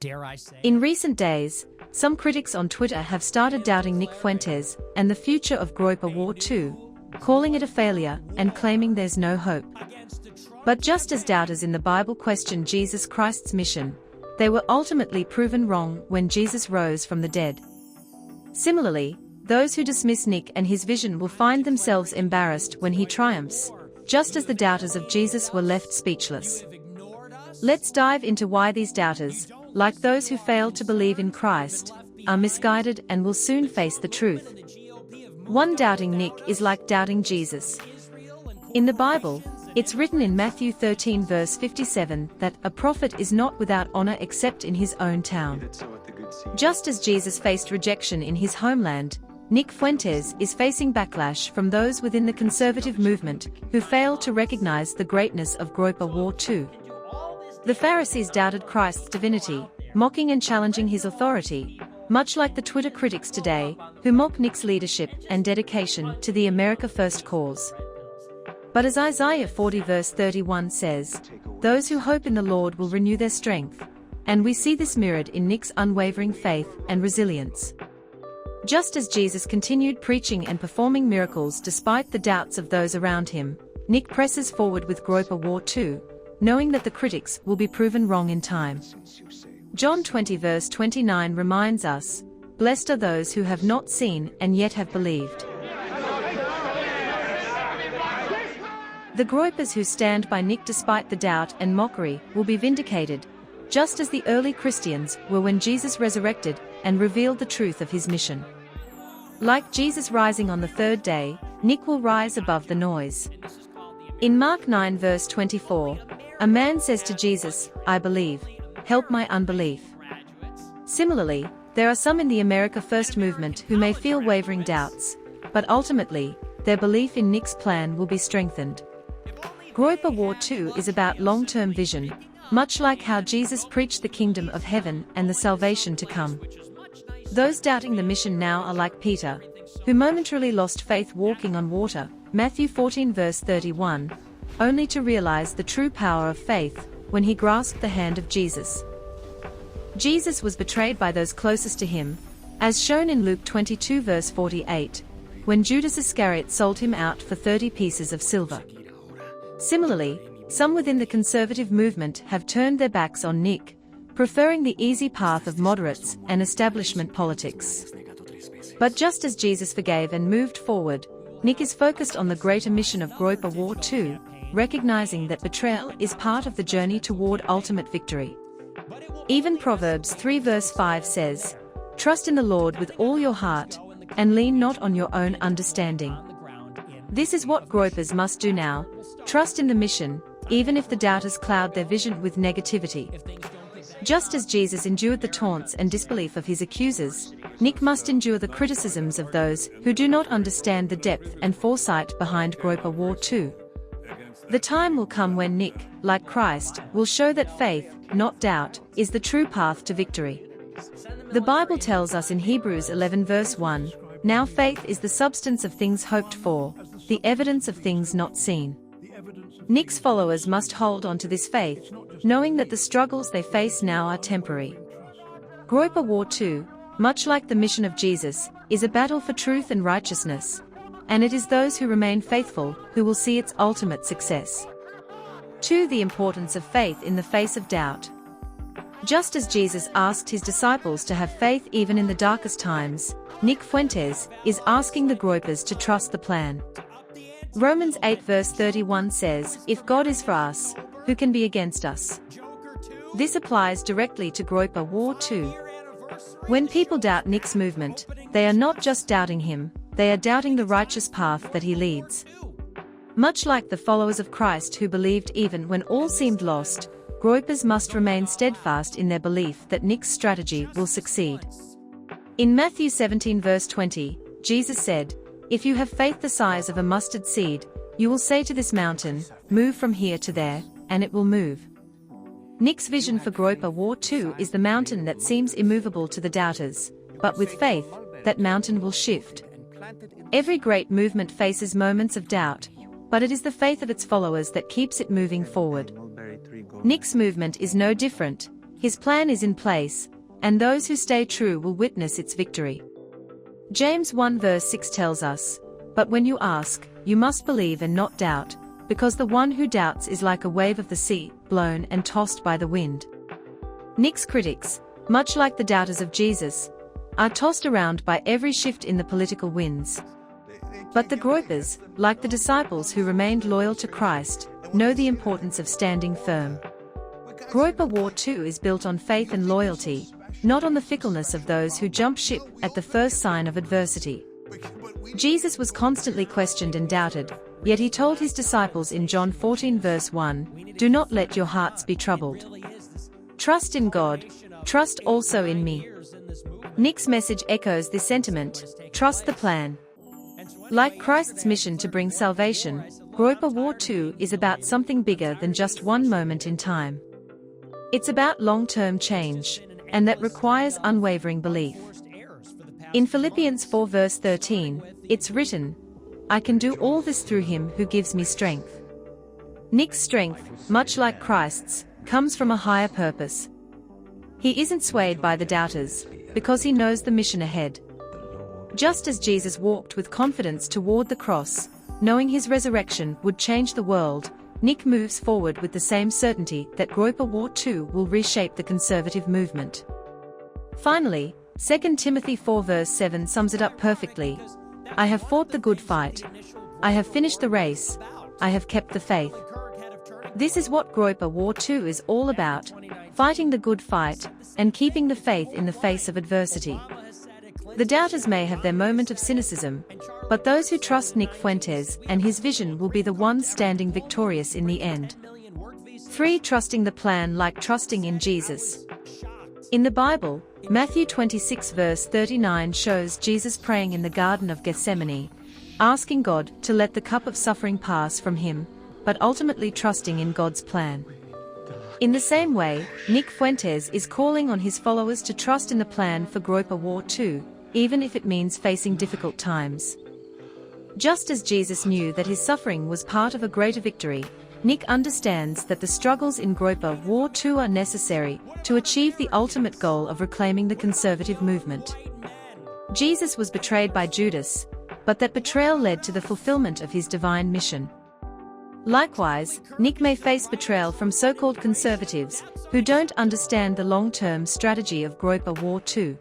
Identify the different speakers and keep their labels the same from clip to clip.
Speaker 1: dare I say.
Speaker 2: In recent days, some critics on Twitter have started doubting Nick Fuentes and the future of Groper War 2, calling it a failure and claiming there's no hope. But just as doubters in the Bible questioned Jesus Christ's mission, they were ultimately proven wrong when Jesus rose from the dead. Similarly, those who dismiss Nick and his vision will find themselves embarrassed when he triumphs, just as the doubters of Jesus were left speechless. Let's dive into why these doubters, like those who failed to believe in Christ, are misguided and will soon face the truth. One doubting Nick is like doubting Jesus. In the Bible, it's written in Matthew 13 verse 57 that a prophet is not without honor except in his own town. Just as Jesus faced rejection in his homeland, Nick Fuentes is facing backlash from those within the conservative movement who fail to recognize the greatness of Groper War 2. The Pharisees doubted Christ's divinity, mocking and challenging his authority, much like the Twitter critics today, who mock Nick's leadership and dedication to the America First cause. But as Isaiah 40 verse 31 says, those who hope in the Lord will renew their strength, and we see this mirrored in Nick's unwavering faith and resilience. Just as Jesus continued preaching and performing miracles despite the doubts of those around him, Nick presses forward with Groper War 2, knowing that the critics will be proven wrong in time. John 20 verse 29 reminds us, "Blessed are those who have not seen and yet have believed." The Gropers who stand by Nick despite the doubt and mockery will be vindicated, just as the early Christians were when Jesus resurrected and revealed the truth of his mission. Like Jesus rising on the third day, Nick will rise above the noise. In Mark 9 verse 24, a man says to Jesus, "I believe, help my unbelief." Similarly, there are some in the America First movement who may feel wavering doubts, but ultimately, their belief in Nick's plan will be strengthened. Groper War 2 is about long-term vision, much like how Jesus preached the kingdom of heaven and the salvation to come. Those doubting the mission now are like Peter, who momentarily lost faith walking on water, Matthew 14 verse 31, only to realize the true power of faith when he grasped the hand of Jesus. Jesus was betrayed by those closest to him, as shown in Luke 22 verse 48, when Judas Iscariot sold him out for 30 pieces of silver. Similarly, some within the conservative movement have turned their backs on Nick, preferring the easy path of moderates and establishment politics. But just as Jesus forgave and moved forward, Nick is focused on the greater mission of Groper War 2, recognizing that betrayal is part of the journey toward ultimate victory. Even Proverbs 3 verse 5 says, "Trust in the Lord with all your heart, and lean not on your own understanding." This is what Gropers must do now, trust in the mission, even if the doubters cloud their vision with negativity. Just as Jesus endured the taunts and disbelief of his accusers, Nick must endure the criticisms of those who do not understand the depth and foresight behind Groper War 2. The time will come when Nick, like Christ, will show that faith, not doubt, is the true path to victory. The Bible tells us in Hebrews 11 verse 1, "Now faith is the substance of things hoped for, the evidence of things not seen." Nick's followers must hold on to this faith, knowing that the struggles they face now are temporary. Groper War 2, much like the mission of Jesus, is a battle for truth and righteousness, and it is those who remain faithful who will see its ultimate success. 2. The importance of faith in the face of doubt. Just as Jesus asked his disciples to have faith even in the darkest times, Nick Fuentes is asking the Gropers to trust the plan. Romans 8 verse 31 says, "If God is for us, who can be against us?" This applies directly to Groper War 2. When people doubt Nick's movement, they are not just doubting him, they are doubting the righteous path that he leads. Much like the followers of Christ who believed even when all seemed lost, Gropers must remain steadfast in their belief that Nick's strategy will succeed. In Matthew 17 verse 20, Jesus said, "If you have faith the size of a mustard seed, you will say to this mountain, 'Move from here to there,' and it will move." Nick's vision for Groper War 2 is the mountain that seems immovable to the doubters, but with faith, that mountain will shift. Every great movement faces moments of doubt, but it is the faith of its followers that keeps it moving forward. Nick's movement is no different. His plan is in place, and those who stay true will witness its victory. James 1 verse 6 tells us, "But when you ask, you must believe and not doubt, because the one who doubts is like a wave of the sea, blown and tossed by the wind." Nick's critics, much like the doubters of Jesus, are tossed around by every shift in the political winds. But the Groypers, like the disciples who remained loyal to Christ, know the importance of standing firm. Groyper War II is built on faith and loyalty, not on the fickleness of those who jump ship at the first sign of adversity. Jesus was constantly questioned and doubted, yet he told his disciples in John 14 verse 1, "Do not let your hearts be troubled. Trust in God, trust also in me." Nick's message echoes this sentiment: trust the plan. Like Christ's mission to bring salvation, Groyper War II is about something bigger than just one moment in time. It's about long-term change, and that requires unwavering belief. In Philippians 4 verse 13, it's written, "I can do all this through him who gives me strength." Nick's strength, much like Christ's, comes from a higher purpose. He isn't swayed by the doubters, because he knows the mission ahead. Just as Jesus walked with confidence toward the cross, knowing his resurrection would change the world, Nick moves forward with the same certainty that Groyper War II will reshape the conservative movement. Finally, 2 Timothy 4 verse 7 sums it up perfectly. "I have fought the good fight. I have finished the race. I have kept the faith." This is what Groyper War II is all about, fighting the good fight, and keeping the faith in the face of adversity. The doubters may have their moment of cynicism, but those who trust Nick Fuentes and his vision will be the ones standing victorious in the end. 3. Trusting the plan like trusting in Jesus. In the Bible, Matthew 26 verse 39 shows Jesus praying in the Garden of Gethsemane, asking God to let the cup of suffering pass from him, but ultimately trusting in God's plan. In the same way, Nick Fuentes is calling on his followers to trust in the plan for Groyper War II, even if it means facing difficult times. Just as Jesus knew that his suffering was part of a greater victory, Nick understands that the struggles in Groyper War II are necessary to achieve the ultimate goal of reclaiming the conservative movement. Jesus was betrayed by Judas, but that betrayal led to the fulfillment of his divine mission. Likewise, Nick may face betrayal from so-called conservatives who don't understand the long-term strategy of Groyper War II.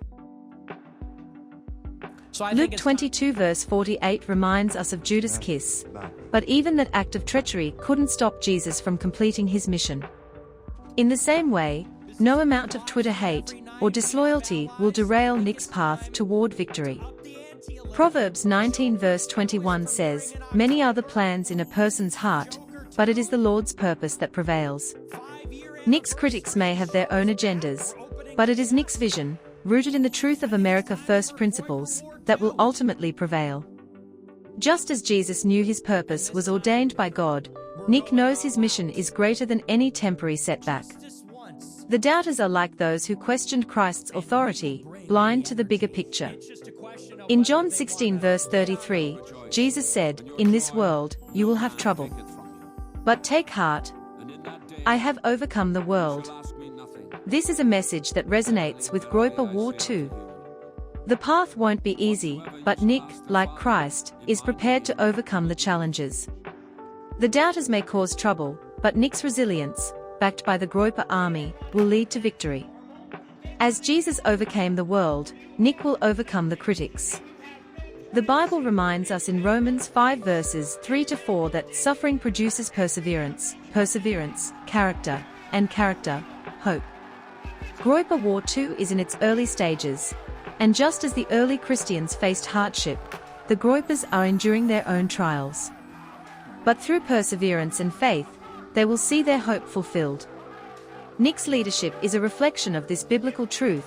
Speaker 2: Luke 22 verse 48 reminds us of Judas' kiss, but even that act of treachery couldn't stop Jesus from completing his mission. In the same way, no amount of Twitter hate or disloyalty will derail Nick's path toward victory. Proverbs 19 verse 21 says, "Many are the plans in a person's heart, but it is the Lord's purpose that prevails." Nick's critics may have their own agendas, but it is Nick's vision, rooted in the truth of America First principles, that will ultimately prevail. Just as Jesus knew his purpose was ordained by God, Nick knows his mission is greater than any temporary setback. The doubters are like those who questioned Christ's authority, blind to the bigger picture. In John 16 verse 33, Jesus said, "In this world, you will have trouble. But take heart. I have overcome the world." This is a message that resonates with Groyper War II. The path won't be easy, but Nick, like Christ, is prepared to overcome the challenges. The doubters may cause trouble, but Nick's resilience, backed by the Groyper army, will lead to victory. As Jesus overcame the world, Nick will overcome the critics. The Bible reminds us in Romans 5 verses 3 to 4 that suffering produces perseverance, perseverance, character, and character, hope. Groyper War II is in its early stages, and just as the early Christians faced hardship, the Groypers are enduring their own trials. But through perseverance and faith, they will see their hope fulfilled. Nick's leadership is a reflection of this biblical truth,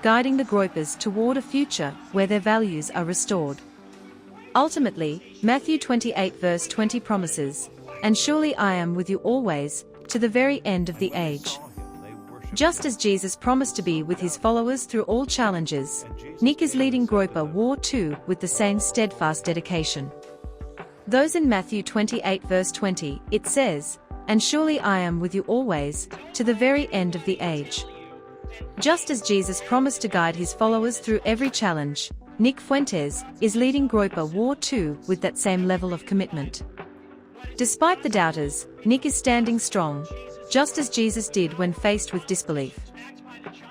Speaker 2: guiding the Groypers toward a future where their values are restored. Ultimately, Matthew 28 verse 20 promises, "And surely I am with you always, to the very end of the age." Just as Jesus promised to be with his followers through all challenges, Nick is leading Groyper War II with the same steadfast dedication. Those in Matthew 28 verse 20, it says, "And surely I am with you always, to the very end of the age." Just as Jesus promised to guide his followers through every challenge, Nick Fuentes is leading Groyper War 2 with that same level of commitment. Despite the doubters, Nick is standing strong, just as Jesus did when faced with disbelief.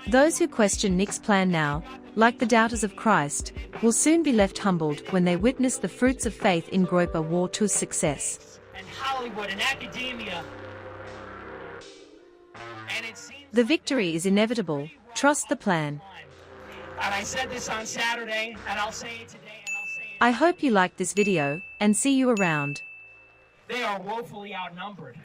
Speaker 2: Those who question Nick's plan now, like the doubters of Christ, will soon be left humbled when they witness the fruits of faith in Groyper War 2's success.
Speaker 1: And Hollywood and academia. And it seems
Speaker 2: the victory is inevitable. Trust the plan.
Speaker 1: And I said this on Saturday, and I'll say it today, and I'll say it.
Speaker 2: I hope you liked this video, and see you around.
Speaker 1: They are woefully outnumbered.